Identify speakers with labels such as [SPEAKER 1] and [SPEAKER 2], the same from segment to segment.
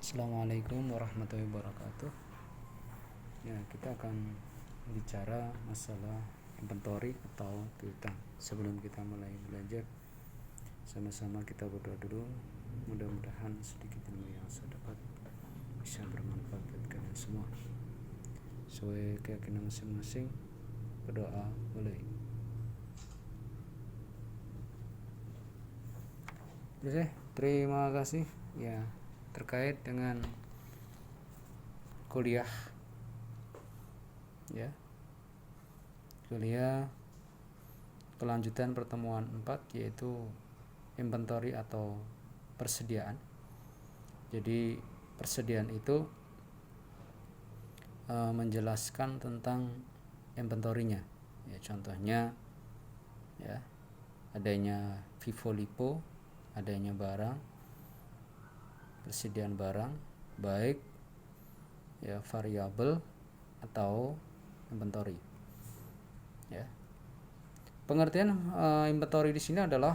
[SPEAKER 1] Assalamualaikum warahmatullahi wabarakatuh. Ya, kita akan bicara masalah inventory atau piutang. Sebelum kita mulai belajar, sama-sama kita berdoa dulu. Mudah-mudahan sedikit ilmu yang saya dapat bisa bermanfaat buat kalian semua. Sesuai keyakinan masing-masing, berdoa boleh. Oke, terima kasih. Ya, terkait dengan kuliah kelanjutan pertemuan 4, yaitu inventory atau persediaan. Jadi persediaan itu menjelaskan tentang inventory-nya. Ya, contohnya ya, adanya FIFO LIFO, adanya barang, persediaan barang baik ya variabel atau inventory. Ya. Pengertian inventory di sini adalah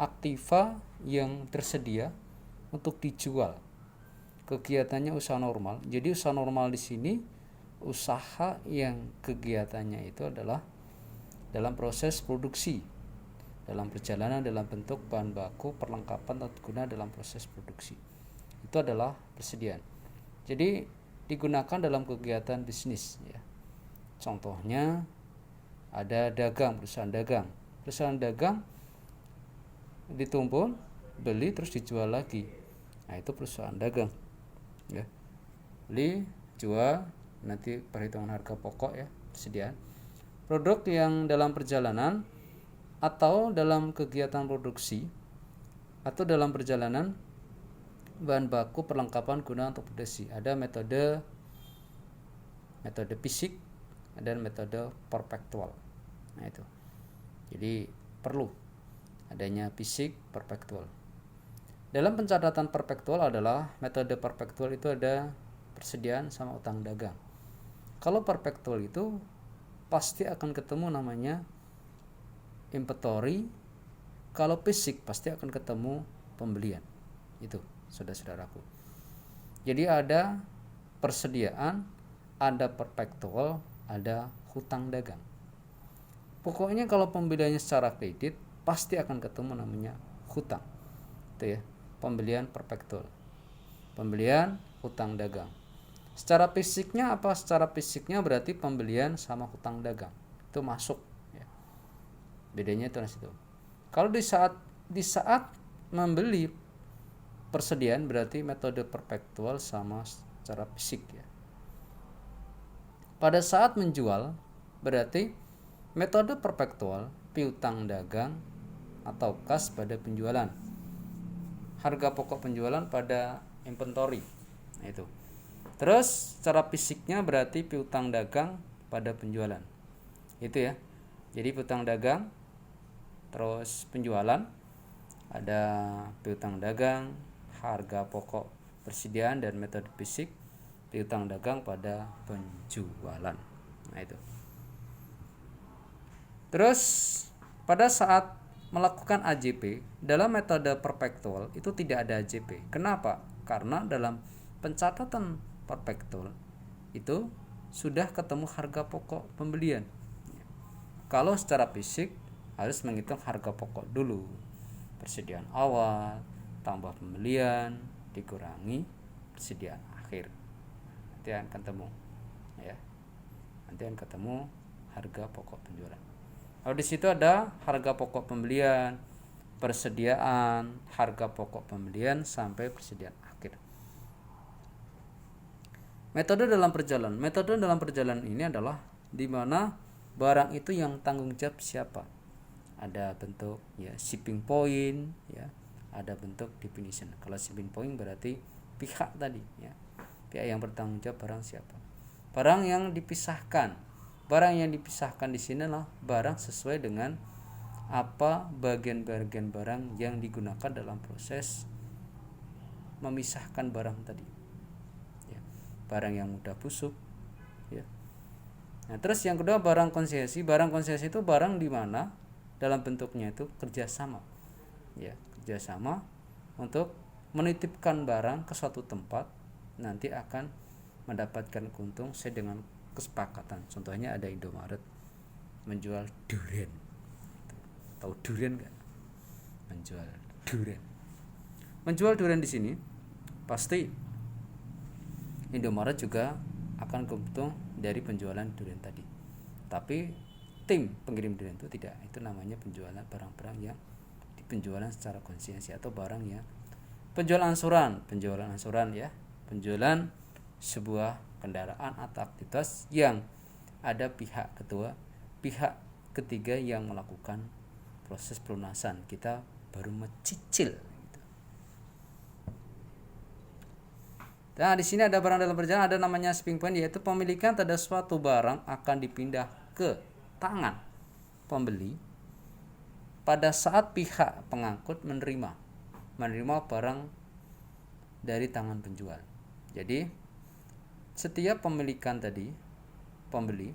[SPEAKER 1] aktiva yang tersedia untuk dijual. Kegiatannya usaha normal. Jadi usaha normal di sini usaha yang kegiatannya itu adalah dalam proses produksi, dalam perjalanan dalam bentuk bahan baku, perlengkapan atau guna dalam proses produksi. Itu adalah persediaan. Jadi digunakan dalam kegiatan bisnis ya. Contohnya ada dagang, perusahaan dagang. Perusahaan dagang ditumpul, beli terus dijual lagi. Nah, itu perusahaan dagang. Ya. Beli, jual, nanti perhitungan harga pokok ya, persediaan. Produk yang dalam perjalanan atau dalam kegiatan produksi atau dalam perjalanan bahan baku, perlengkapan guna untuk produksi. Ada metode fisik dan metode perpektual. Nah, itu. Jadi perlu adanya fisik perpektual. Dalam pencatatan perpektual adalah metode perpektual itu ada persediaan sama utang dagang. Kalau perpektual itu pasti akan ketemu namanya inventory. Kalau fisik pasti akan ketemu pembelian. Itu saudara-saudaraku. Jadi ada persediaan, ada perpektual, ada hutang dagang. Pokoknya kalau pembeliannya secara kredit pasti akan ketemu namanya hutang. Itu ya, pembelian perpektual. Pembelian hutang dagang. Secara fisiknya apa? Secara fisiknya berarti pembelian sama hutang dagang. Itu masuk ya. Bedanya itu di situ. Kalau di saat membeli persediaan berarti metode perpektual sama secara fisik ya. Pada saat menjual berarti metode perpektual, piutang dagang atau kas pada penjualan. Harga pokok penjualan pada inventory. Nah, itu. Terus secara fisiknya berarti piutang dagang pada penjualan. Itu ya. Jadi piutang dagang terus penjualan, ada piutang dagang, harga pokok persediaan dan metode fisik, piutang dagang pada penjualan. Nah, itu. Terus pada saat melakukan AJP dalam metode perpektual itu tidak ada AJP. Kenapa? Karena dalam pencatatan perpektual itu sudah ketemu harga pokok pembelian. Kalau secara fisik harus menghitung harga pokok dulu, persediaan awal tambah pembelian dikurangi persediaan akhir. Nanti akan ketemu ya. Nanti akan ketemu harga pokok penjualan. Kalau di situ ada harga pokok pembelian, persediaan, harga pokok pembelian sampai persediaan akhir. Metode dalam perjalanan ini adalah di mana barang itu yang tanggung jawab siapa. Ada bentuk ya shipping point ya, ada bentuk definition. Kalau shipping point berarti pihak tadi ya. Pihak yang bertanggung jawab barang siapa. Barang yang dipisahkan. Barang yang dipisahkan di sini adalah barang sesuai dengan apa bagian-bagian barang yang digunakan dalam proses memisahkan barang tadi. Ya, barang yang mudah busuk. Ya. Nah, terus yang kedua barang konsesi. Barang konsesi itu barang di mana dalam bentuknya itu kerjasama. Ya, kerjasama untuk menitipkan barang ke suatu tempat nanti akan mendapatkan keuntungan sesuai dengan kesepakatan. Contohnya ada Indomaret menjual durian. Tahu durian nggak? Menjual durian. Menjual durian di sini pasti Indomaret juga akan keuntung dari penjualan durian tadi. Tapi tim pengirim durian itu tidak. Itu namanya penjualan barang-barang yang penjualan secara konsistensi atau barang yang penjualan ansuran ya, penjualan sebuah kendaraan atau aktivitas yang ada pihak ketiga yang melakukan proses pelunasan, kita baru mencicil gitu. Nah, di sini ada barang dalam perjalanan, ada namanya shipping point, yaitu pemilikan terhadap suatu barang akan dipindah ke tangan pembeli pada saat pihak pengangkut menerima barang dari tangan penjual. Jadi setiap pemilikan tadi, pembeli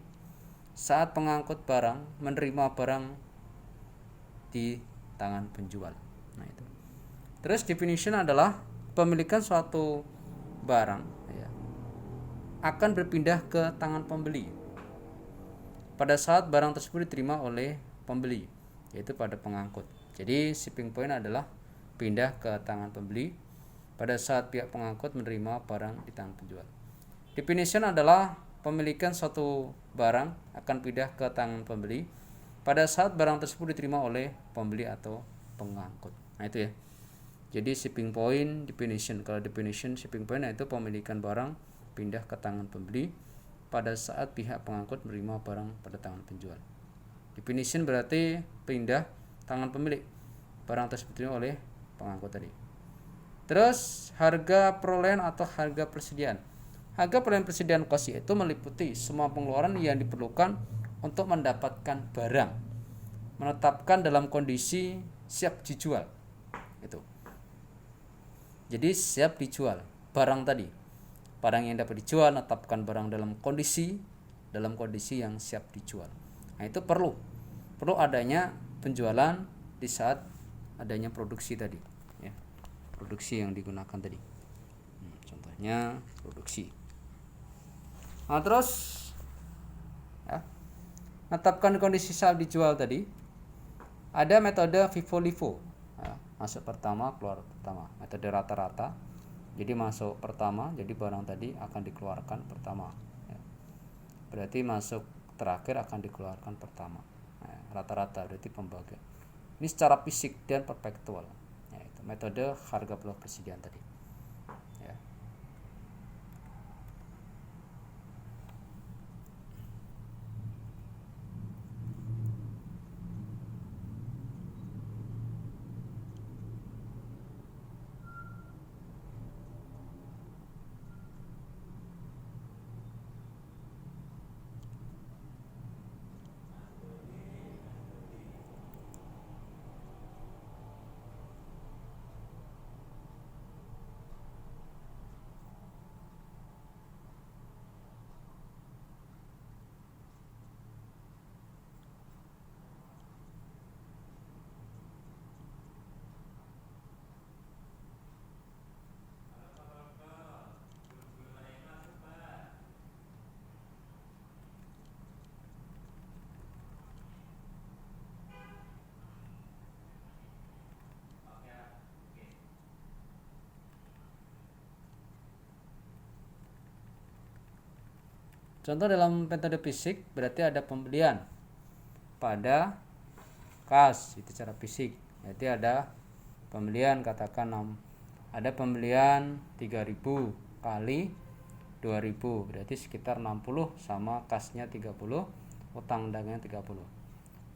[SPEAKER 1] saat pengangkut barang menerima barang di tangan penjual. Nah itu. Terus definition adalah pemilikan suatu barang ya, akan berpindah ke tangan pembeli pada saat barang tersebut diterima oleh pembeli, yaitu pada pengangkut. Jadi shipping point adalah pindah ke tangan pembeli pada saat pihak pengangkut menerima barang di tangan penjual. Definition adalah pemilikan suatu barang akan pindah ke tangan pembeli pada saat barang tersebut diterima oleh pembeli atau pengangkut. Nah itu ya. Jadi shipping point definition. Kalau definition shipping point itu pemilikan barang pindah ke tangan pembeli pada saat pihak pengangkut menerima barang pada tangan penjual. Definition berarti pindah tangan pemilik barang tersebut diterima oleh pengangkut tadi. Terus harga perolehan atau harga persediaan. Harga perolehan persediaan cost itu meliputi semua pengeluaran yang diperlukan untuk mendapatkan barang, menetapkan dalam kondisi siap dijual. Itu. Jadi siap dijual barang tadi. Barang yang dapat dijual, menetapkan barang dalam kondisi yang siap dijual. Nah, itu perlu adanya penjualan di saat adanya produksi tadi ya. Produksi yang digunakan tadi. Contohnya produksi. Nah, terus ya, menetapkan kondisi saat dijual tadi. Ada metode FIFO-LIFO. Ya, masuk pertama, keluar pertama. Metode rata-rata. Jadi masuk pertama, jadi barang tadi akan dikeluarkan pertama ya. Berarti masuk terakhir akan dikeluarkan pertama. Nah, rata-rata berarti pembagian. Ini secara fisik dan perpektual. Ya, itu metode harga perolehan persediaan tadi. Ya. Contoh dalam metode fisik berarti ada pembelian pada kas, itu secara fisik. Berarti ada pembelian, katakan ada pembelian 3.000 kali 2.000, berarti sekitar 60 sama kasnya 30, utang dagangnya 30.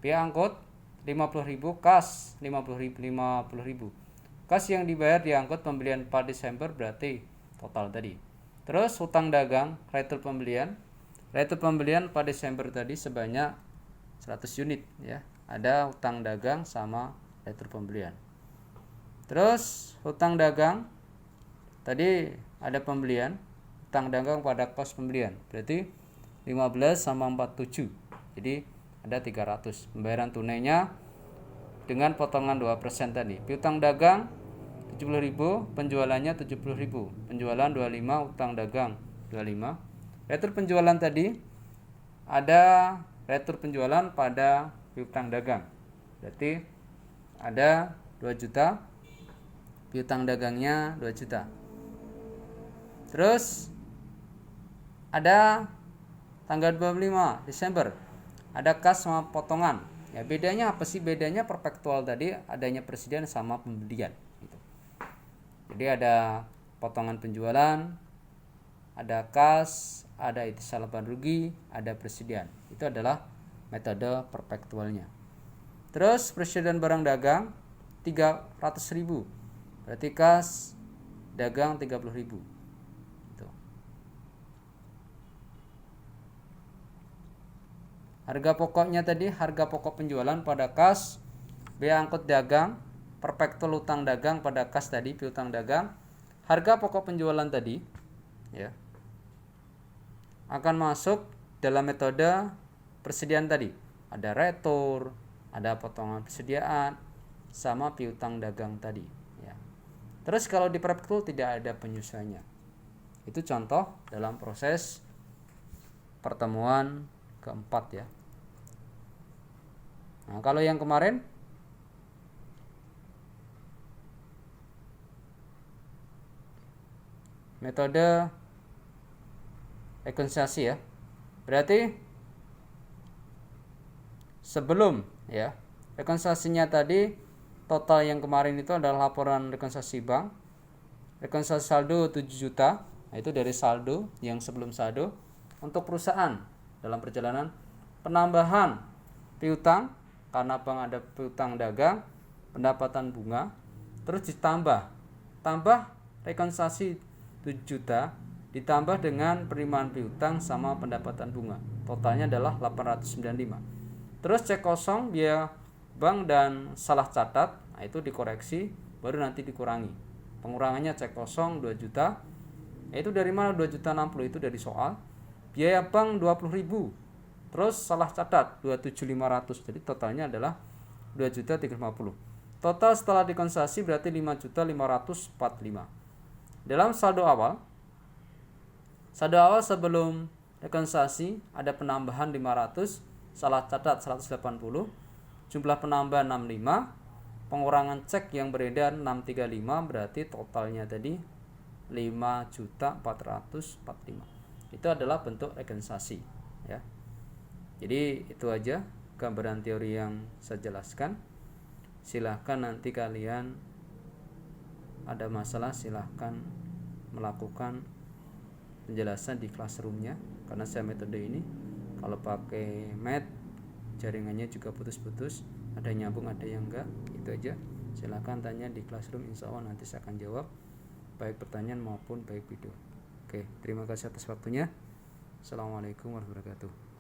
[SPEAKER 1] Pihak angkut 50.000, kas 50.000. Kas yang dibayar diangkut pembelian pada Desember berarti total tadi. Terus utang dagang, retur pembelian pada Desember tadi sebanyak 100 unit ya. Ada utang dagang sama retur pembelian. Terus utang dagang tadi ada pembelian, utang dagang pada kos pembelian. Berarti 15 sama 47. Jadi ada 300. Pembayaran tunainya dengan potongan 2% tadi. Piutang dagang 70.000, penjualannya 70.000. Penjualan 25, utang dagang 25. Retur penjualan tadi ada retur penjualan pada piutang dagang. Berarti ada 2 juta, piutang dagangnya 2 juta. Terus ada tanggal 25 Desember ada kas sama potongan. Ya, bedanya apa sih? Bedanya perpektual tadi adanya presiden sama pembelian gitu. Jadi ada potongan penjualan, ada kas, ada itisal laba rugi, ada presiden. Itu adalah metode perpektualnya. Terus presiden barang dagang 300.000. Berarti kas dagang 30.000. Itu. Harga pokoknya tadi, harga pokok penjualan pada kas, biaya angkut dagang, perpektual utang dagang pada kas tadi, piutang dagang. Harga pokok penjualan tadi ya akan masuk dalam metode persediaan tadi. Ada retur, ada potongan persediaan, sama piutang dagang tadi ya. Terus kalau di perpektual tidak ada penyesuaiannya. Itu contoh dalam proses pertemuan keempat ya. Nah, kalau yang kemarin metode rekonsiliasi ya. Berarti sebelum ya rekonsiliasinya tadi, total yang kemarin itu adalah laporan rekonsiliasi bank. Rekonsiliasi saldo 7 juta. Nah, itu dari saldo yang sebelum saldo. Untuk perusahaan dalam perjalanan penambahan piutang karena bank ada piutang dagang, pendapatan bunga, terus tambah rekonsiliasi 7 juta ditambah dengan penerimaan piutang sama pendapatan bunga. Totalnya adalah 895. Terus cek kosong biaya bank dan salah catat, nah itu dikoreksi baru nanti dikurangi. Pengurangannya cek kosong 2 juta. Itu dari mana 2 juta 60 itu dari soal. Biaya bank 20.000. Terus salah catat 27.500. Jadi totalnya adalah 2.350. Total setelah dikonsumsi berarti 5.545. Dalam saldo awal sebelum rekonsiliasi ada penambahan 500, salah catat 180, jumlah penambahan 65, pengurangan cek yang beredar 635, berarti totalnya tadi 5.445. Itu adalah bentuk rekonsiliasi ya. Jadi itu aja gambaran teori yang saya jelaskan. Silahkan nanti kalian ada masalah silahkan melakukan penjelasan di classroomnya, karena saya metode ini kalau pakai Math jaringannya juga putus-putus, ada nyambung ada yang enggak. Itu aja, silahkan tanya di classroom, insya Allah nanti saya akan jawab baik pertanyaan maupun baik video. Oke, terima kasih atas waktunya. Assalamualaikum warahmatullahi wabarakatuh.